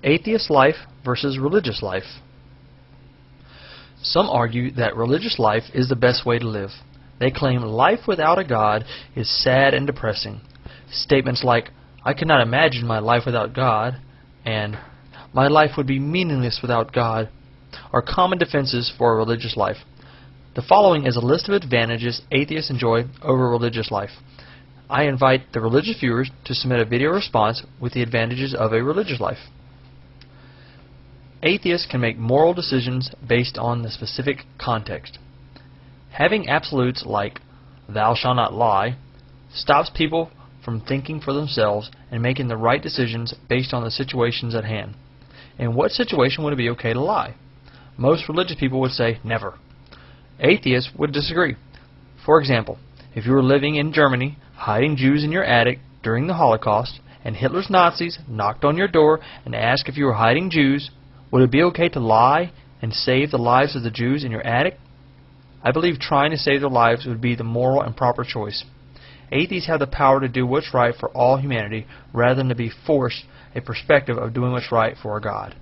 Atheist life versus religious life. Some argue that religious life is the best way to live. They claim life without a God is sad and depressing. Statements like, "I cannot imagine my life without God," and "my life would be meaningless without God," are common defenses for a religious life. The following is a list of advantages atheists enjoy over religious life. I invite the religious viewers to submit a video response with the advantages of a religious life. Atheists can make moral decisions based on the specific context. Having absolutes like "thou shalt not lie" stops people from thinking for themselves and making the right decisions based on the situations at hand. In what situation would it be okay to lie? Most religious people would say never. Atheists would disagree. For example, if you were living in Germany, hiding Jews in your attic during the Holocaust, and Hitler's Nazis knocked on your door and asked if you were hiding Jews, would it be okay to lie and save the lives of the Jews in your attic? I believe trying to save their lives would be the moral and proper choice. Atheists have the power to do what's right for all humanity rather than to be forced a perspective of doing what's right for a God.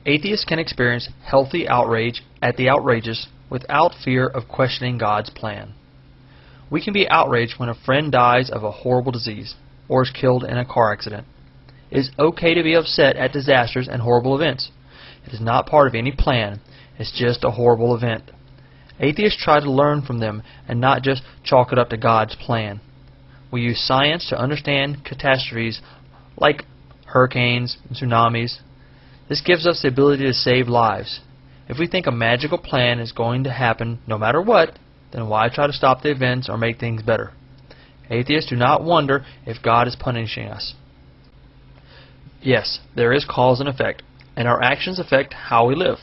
Atheists can experience healthy outrage at the outrageous without fear of questioning God's plan. We can be outraged when a friend dies of a horrible disease or is killed in a car accident. It is okay to be upset at disasters and horrible events. It is not part of any plan. It's just a horrible event. Atheists try to learn from them and not just chalk it up to God's plan. We use science to understand catastrophes like hurricanes and tsunamis. This gives us the ability to save lives. If we think a magical plan is going to happen no matter what, then why try to stop the events or make things better? Atheists do not wonder if God is punishing us. Yes, there is cause and effect, and our actions affect how we live.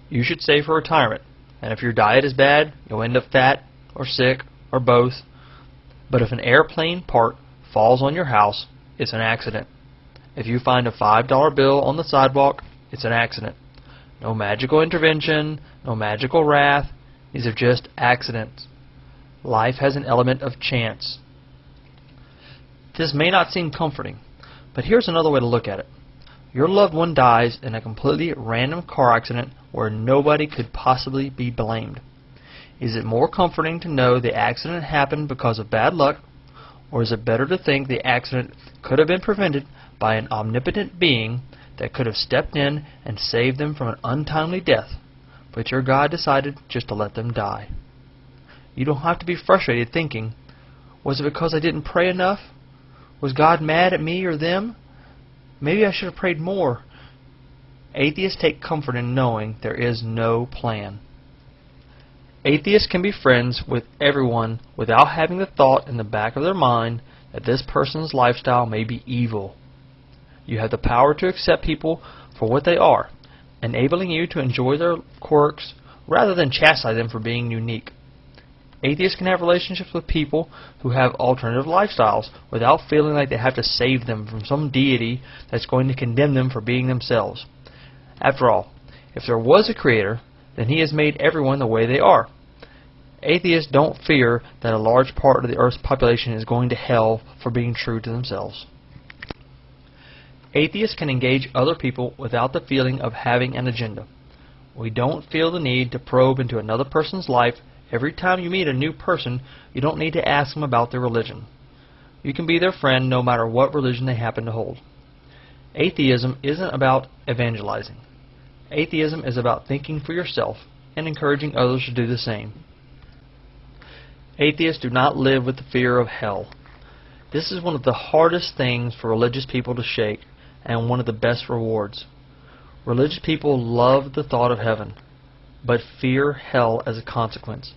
You should save for retirement, and if your diet is bad, you'll end up fat or sick or both. But if an airplane part falls on your house, it's an accident. If you find a $5 bill on the sidewalk, it's an accident. No magical intervention, no magical wrath. These are just accidents. Life has an element of chance. This may not seem comforting, but here's another way to look at it. Your loved one dies in a completely random car accident where nobody could possibly be blamed. Is it more comforting to know the accident happened because of bad luck, or is it better to think the accident could have been prevented by an omnipotent being that could have stepped in and saved them from an untimely death, but your God decided just to let them die? You don't have to be frustrated thinking, was it because I didn't pray enough? Was God mad at me or them? Maybe I should have prayed more. Atheists take comfort in knowing there is no plan. Atheists can be friends with everyone without having the thought in the back of their mind that this person's lifestyle may be evil. You have the power to accept people for what they are, enabling you to enjoy their quirks rather than chastise them for being unique. Atheists can have relationships with people who have alternative lifestyles without feeling like they have to save them from some deity that's going to condemn them for being themselves. After all, if there was a creator, then he has made everyone the way they are. Atheists don't fear that a large part of the Earth's population is going to hell for being true to themselves. Atheists can engage other people without the feeling of having an agenda. We don't feel the need to probe into another person's life. Every time you meet a new person, you don't need to ask them about their religion. You can be their friend no matter what religion they happen to hold. Atheism isn't about evangelizing. Atheism is about thinking for yourself and encouraging others to do the same. Atheists do not live with the fear of hell. This is one of the hardest things for religious people to shake, and one of the best rewards. Religious people love the thought of heaven, but fear hell as a consequence.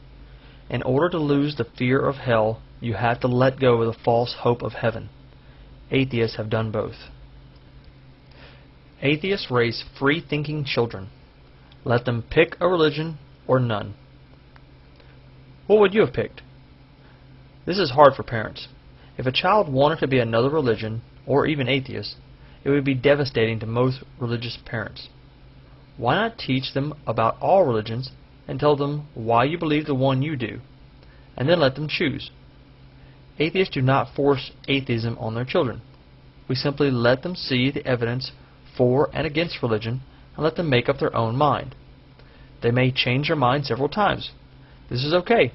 In order to lose the fear of hell, you have to let go of the false hope of heaven. Atheists have done both. Atheists raise free-thinking children. Let them pick a religion or none. What would you have picked? This is hard for parents. If a child wanted to be another religion, or even atheist, it would be devastating to most religious parents. Why not teach them about all religions and tell them why you believe the one you do, and then let them choose? Atheists do not force atheism on their children. We simply let them see the evidence for and against religion and let them make up their own mind. They may change their mind several times. This is okay.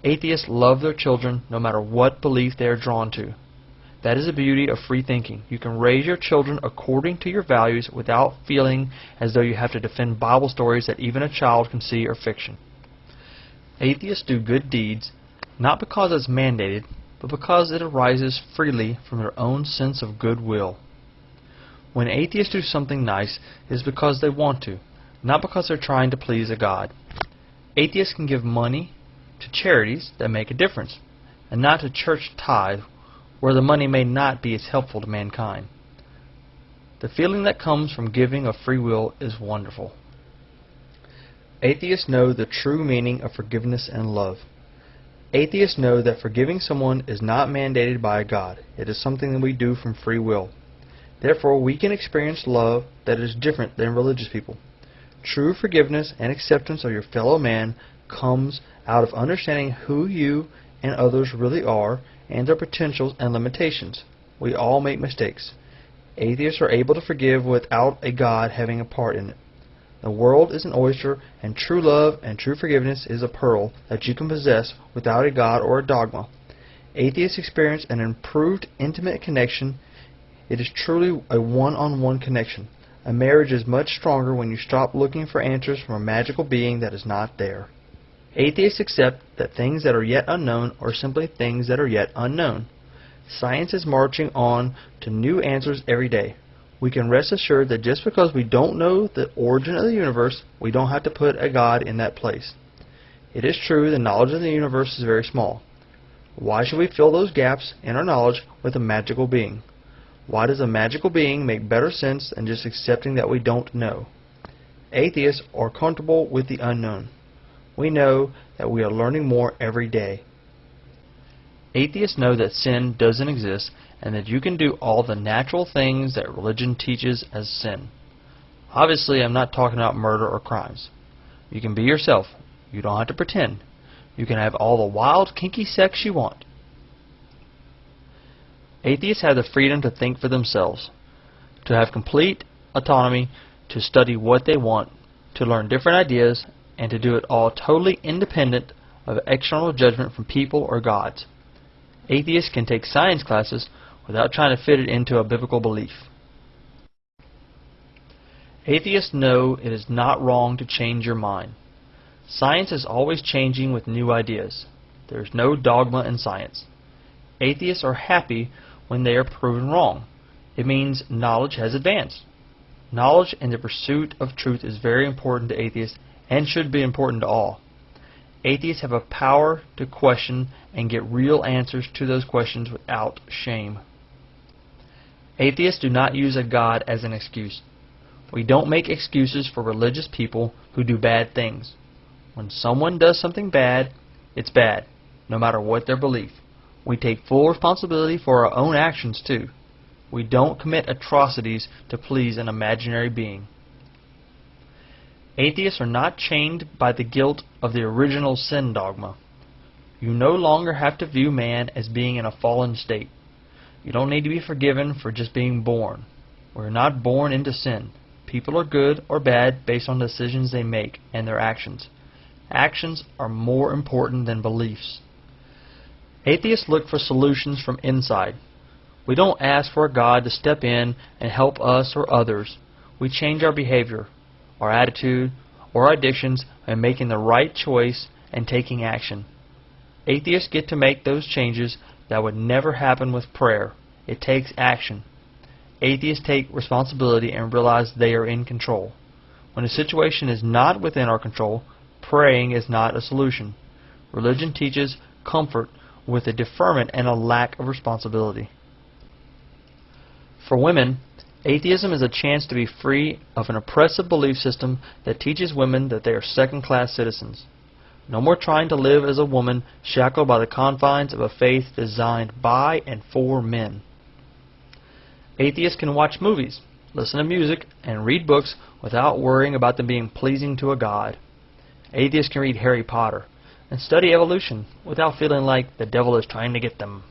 Atheists love their children no matter what belief they are drawn to. That is the beauty of free thinking. You can raise your children according to your values without feeling as though you have to defend Bible stories that even a child can see are fiction. Atheists do good deeds not because it's mandated, but because it arises freely from their own sense of goodwill. When atheists do something nice, it is because they want to, not because they're trying to please a God. Atheists can give money to charities that make a difference, and not to church tithe, where the money may not be as helpful to mankind. The feeling that comes from giving of free will is wonderful. Atheists know the true meaning of forgiveness and love. Atheists know that forgiving someone is not mandated by a God. It is something that we do from free will. Therefore, we can experience love that is different than religious people. True forgiveness and acceptance of your fellow man comes out of understanding who you and others really are and their potentials and limitations. We all make mistakes. Atheists are able to forgive without a God having a part in it. The world is an oyster, and true love and true forgiveness is a pearl that you can possess without a God or a dogma. Atheists experience an improved intimate connection. It is truly a one-on-one connection. A marriage is much stronger when you stop looking for answers from a magical being that is not there. Atheists accept that things that are yet unknown are simply things that are yet unknown. Science is marching on to new answers every day. We can rest assured that just because we don't know the origin of the universe, we don't have to put a God in that place. It is true the knowledge of the universe is very small. Why should we fill those gaps in our knowledge with a magical being? Why does a magical being make better sense than just accepting that we don't know? Atheists are comfortable with the unknown. We know that we are learning more every day. Atheists know that sin doesn't exist and that you can do all the natural things that religion teaches as sin. Obviously, I'm not talking about murder or crimes. You can be yourself. You don't have to pretend. You can have all the wild, kinky sex you want. Atheists have the freedom to think for themselves, to have complete autonomy, to study what they want, to learn different ideas, and to do it all totally independent of external judgment from people or gods. Atheists can take science classes without trying to fit it into a biblical belief. Atheists know it is not wrong to change your mind. Science is always changing with new ideas. There is no dogma in science. Atheists are happy when they are proven wrong. It means knowledge has advanced. Knowledge and the pursuit of truth is very important to atheists and should be important to all. Atheists have a power to question and get real answers to those questions without shame. Atheists do not use a God as an excuse. We don't make excuses for religious people who do bad things. When someone does something bad, it's bad, no matter what their belief. We take full responsibility for our own actions too. We don't commit atrocities to please an imaginary being. Atheists are not chained by the guilt of the original sin dogma. You no longer have to view man as being in a fallen state. You don't need to be forgiven for just being born. We're not born into sin. People are good or bad based on decisions they make and their actions. Actions are more important than beliefs. Atheists look for solutions from inside. We don't ask for a God to step in and help us or others. We change our behavior, our attitude, or our addictions by making the right choice and taking action. Atheists get to make those changes that would never happen with prayer. It takes action. Atheists take responsibility and realize they are in control. When a situation is not within our control, praying is not a solution. Religion teaches comfort with a deferment and a lack of responsibility. For women, atheism is a chance to be free of an oppressive belief system that teaches women that they are second-class citizens. No more trying to live as a woman shackled by the confines of a faith designed by and for men. Atheists can watch movies, listen to music, and read books without worrying about them being pleasing to a god. Atheists can read Harry Potter and study evolution without feeling like the devil is trying to get them.